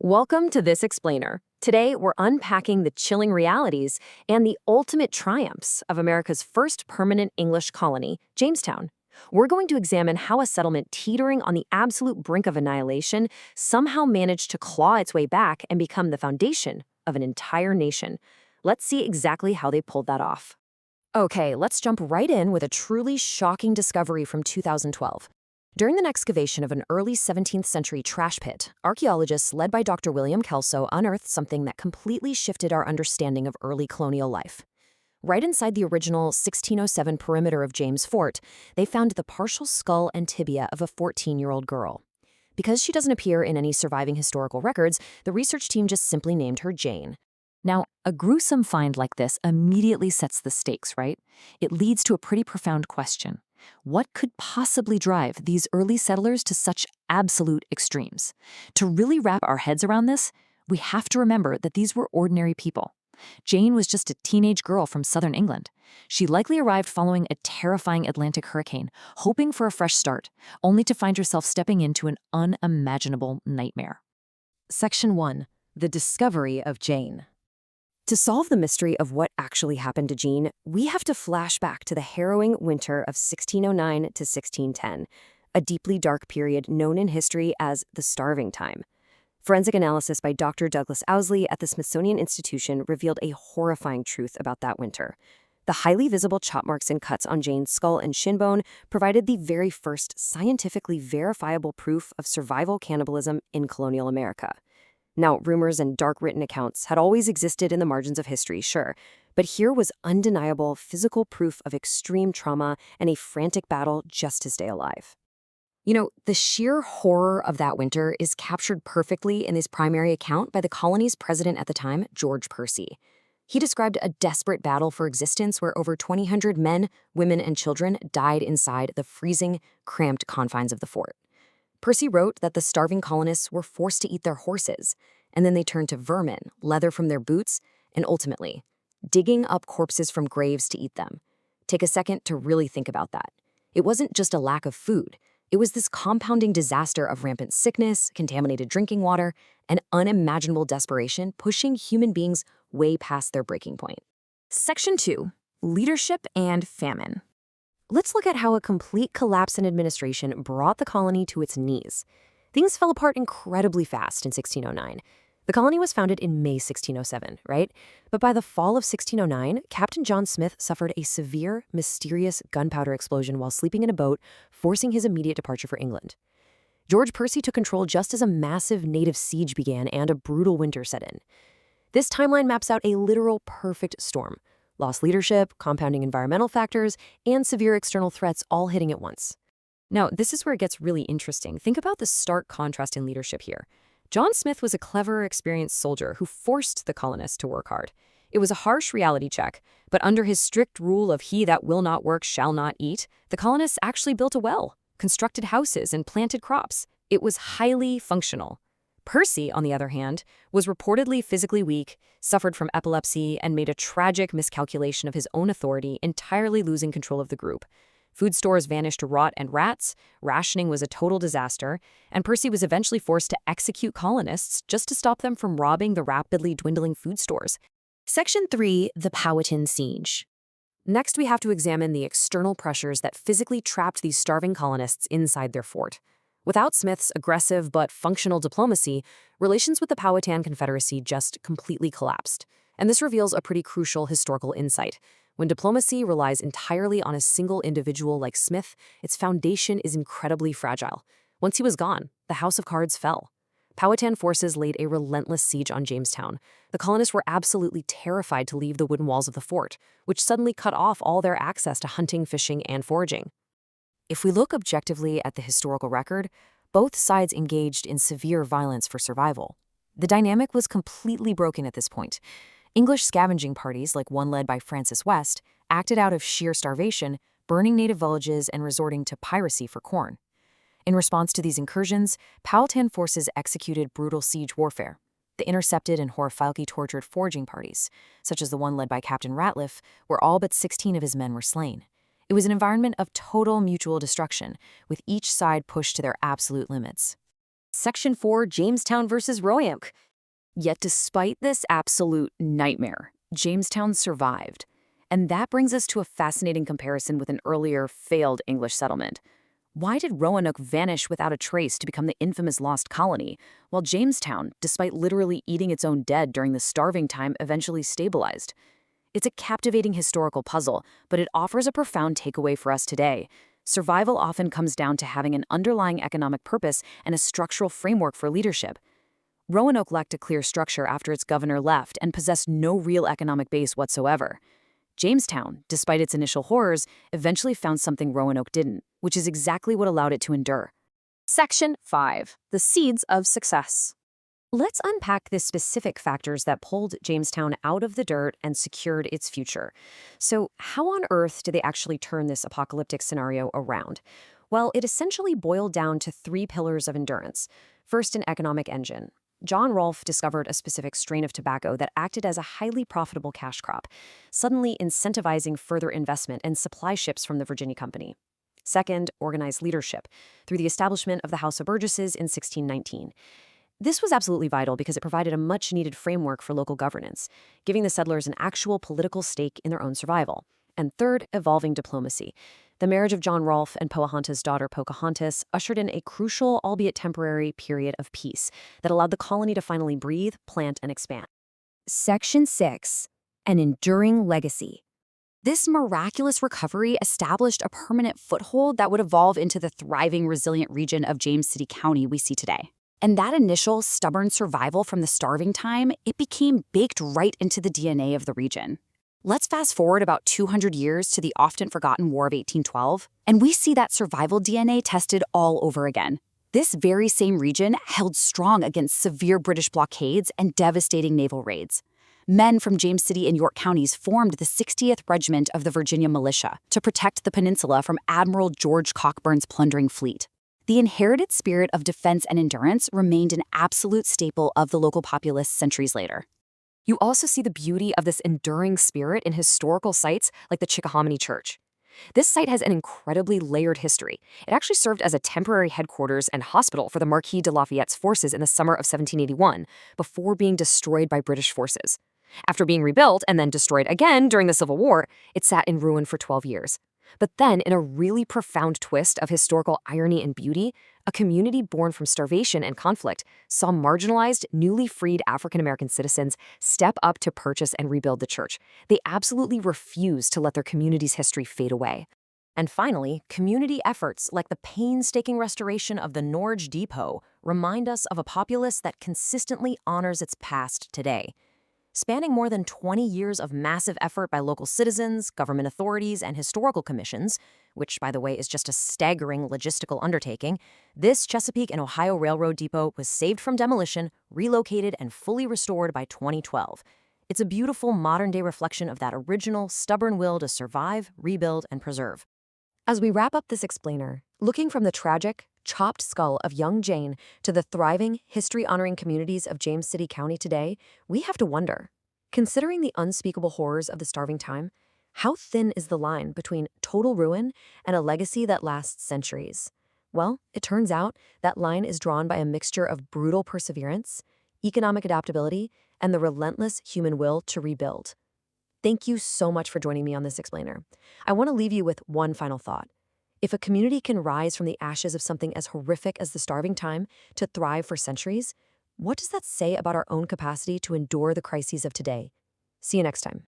Welcome to This Explainer. Today, we're unpacking the chilling realities and the ultimate triumphs of America's first permanent English colony, Jamestown. We're going to examine how a settlement teetering on the absolute brink of annihilation somehow managed to claw its way back and become the foundation of an entire nation. Let's see exactly how they pulled that off. Okay, let's jump right in with a truly shocking discovery from 2012. During an excavation of an early 17th century trash pit, archaeologists led by Dr. William Kelso unearthed something that completely shifted our understanding of early colonial life. Right inside the original 1607 perimeter of James Fort, they found the partial skull and tibia of a 14-year-old girl. Because she doesn't appear in any surviving historical records, the research team just simply named her Jane. Now, a gruesome find like this immediately sets the stakes, right? It leads to a pretty profound question. What could possibly drive these early settlers to such absolute extremes? To really wrap our heads around this, we have to remember that these were ordinary people. Jane was just a teenage girl from southern England. She likely arrived following a terrifying Atlantic hurricane, hoping for a fresh start, only to find herself stepping into an unimaginable nightmare. Section 1. The Discovery of Jane. To solve the mystery of what actually happened to Jane, we have to flash back to the harrowing winter of 1609 to 1610, a deeply dark period known in history as the Starving Time. Forensic analysis by Dr. Douglas Owsley at the Smithsonian Institution revealed a horrifying truth about that winter. The highly visible chop marks and cuts on Jane's skull and shin bone provided the very first scientifically verifiable proof of survival cannibalism in colonial America. Now, rumors and dark written accounts had always existed in the margins of history, sure, but here was undeniable physical proof of extreme trauma and a frantic battle just to stay alive. The sheer horror of that winter is captured perfectly in this primary account by the colony's president at the time, George Percy. He described a desperate battle for existence where over 2,000 men, women, and children died inside the freezing, cramped confines of the fort. Percy wrote that the starving colonists were forced to eat their horses, and then they turned to vermin, leather from their boots, and ultimately, digging up corpses from graves to eat them. Take a second to really think about that. It wasn't just a lack of food. It was this compounding disaster of rampant sickness, contaminated drinking water, and unimaginable desperation pushing human beings way past their breaking point. Section 2. Leadership and Famine. Let's look at how a complete collapse in administration brought the colony to its knees. Things fell apart incredibly fast in 1609. The colony was founded in May 1607, right? But by the fall of 1609, Captain John Smith suffered a severe, mysterious gunpowder explosion while sleeping in a boat, forcing his immediate departure for England. George Percy took control just as a massive native siege began and a brutal winter set in. This timeline maps out a literal perfect storm. Lost leadership, compounding environmental factors, and severe external threats all hitting at once. Now, this is where it gets really interesting. Think about the stark contrast in leadership here. John Smith was a clever, experienced soldier who forced the colonists to work hard. It was a harsh reality check, but under his strict rule of he that will not work shall not eat, the colonists actually built a well, constructed houses, and planted crops. It was highly functional. Percy, on the other hand, was reportedly physically weak, suffered from epilepsy, and made a tragic miscalculation of his own authority, entirely losing control of the group. Food stores vanished to rot and rats, rationing was a total disaster, and Percy was eventually forced to execute colonists just to stop them from robbing the rapidly dwindling food stores. Section 3. The Powhatan Siege. Next, we have to examine the external pressures that physically trapped these starving colonists inside their fort. Without Smith's aggressive but functional diplomacy, relations with the Powhatan Confederacy just completely collapsed. And this reveals a pretty crucial historical insight. When diplomacy relies entirely on a single individual like Smith, its foundation is incredibly fragile. Once he was gone, the house of cards fell. Powhatan forces laid a relentless siege on Jamestown. The colonists were absolutely terrified to leave the wooden walls of the fort, which suddenly cut off all their access to hunting, fishing, and foraging. If we look objectively at the historical record, both sides engaged in severe violence for survival. The dynamic was completely broken at this point. English scavenging parties, like one led by Francis West, acted out of sheer starvation, burning native villages and resorting to piracy for corn. In response to these incursions, Powhatan forces executed brutal siege warfare. They intercepted and horrifically tortured foraging parties, such as the one led by Captain Ratliff, where all but 16 of his men were slain. It was an environment of total mutual destruction, with each side pushed to their absolute limits. Section 4, Jamestown versus Roanoke. Yet despite this absolute nightmare, Jamestown survived. And that brings us to a fascinating comparison with an earlier failed English settlement. Why did Roanoke vanish without a trace to become the infamous lost colony, while Jamestown, despite literally eating its own dead during the starving time, eventually stabilized? It's a captivating historical puzzle, but it offers a profound takeaway for us today. Survival often comes down to having an underlying economic purpose and a structural framework for leadership. Roanoke lacked a clear structure after its governor left and possessed no real economic base whatsoever. Jamestown, despite its initial horrors, eventually found something Roanoke didn't, which is exactly what allowed it to endure. Section 5. The Seeds of Success. Let's unpack the specific factors that pulled Jamestown out of the dirt and secured its future. So, how on earth did they actually turn this apocalyptic scenario around? Well, it essentially boiled down to three pillars of endurance. First, an economic engine. John Rolfe discovered a specific strain of tobacco that acted as a highly profitable cash crop, suddenly incentivizing further investment and supply ships from the Virginia Company. Second, organized leadership, through the establishment of the House of Burgesses in 1619. This was absolutely vital because it provided a much-needed framework for local governance, giving the settlers an actual political stake in their own survival. And third, evolving diplomacy. The marriage of John Rolfe and Powhatan's daughter Pocahontas ushered in a crucial, albeit temporary, period of peace that allowed the colony to finally breathe, plant, and expand. Section 6. An enduring legacy. This miraculous recovery established a permanent foothold that would evolve into the thriving, resilient region of James City County we see today. And that initial stubborn survival from the starving time, it became baked right into the DNA of the region. Let's fast forward about 200 years to the often forgotten War of 1812, and we see that survival DNA tested all over again. This very same region held strong against severe British blockades and devastating naval raids. Men from James City and York counties formed the 60th Regiment of the Virginia Militia to protect the peninsula from Admiral George Cockburn's plundering fleet. The inherited spirit of defense and endurance remained an absolute staple of the local populace centuries later. You also see the beauty of this enduring spirit in historical sites like the Chickahominy Church. This site has an incredibly layered history. It actually served as a temporary headquarters and hospital for the Marquis de Lafayette's forces in the summer of 1781, before being destroyed by British forces. After being rebuilt and then destroyed again during the Civil War, it sat in ruin for 12 years. But then, in a really profound twist of historical irony and beauty, a community born from starvation and conflict saw marginalized, newly freed African-American citizens step up to purchase and rebuild the church. They absolutely refused to let their community's history fade away. And finally, community efforts like the painstaking restoration of the Norwich Depot remind us of a populace that consistently honors its past today. Spanning more than 20 years of massive effort by local citizens, government authorities, and historical commissions, which, by the way, is just a staggering logistical undertaking, this Chesapeake and Ohio Railroad depot was saved from demolition, relocated, and fully restored by 2012. It's a beautiful modern-day reflection of that original, stubborn will to survive, rebuild, and preserve. As we wrap up this explainer, looking from the tragic, chopped skull of young Jane to the thriving, history-honoring communities of James City County today, we have to wonder, considering the unspeakable horrors of the starving time, how thin is the line between total ruin and a legacy that lasts centuries? Well, it turns out that line is drawn by a mixture of brutal perseverance, economic adaptability, and the relentless human will to rebuild. Thank you so much for joining me on this explainer. I want to leave you with one final thought. If a community can rise from the ashes of something as horrific as the starving time to thrive for centuries, what does that say about our own capacity to endure the crises of today? See you next time.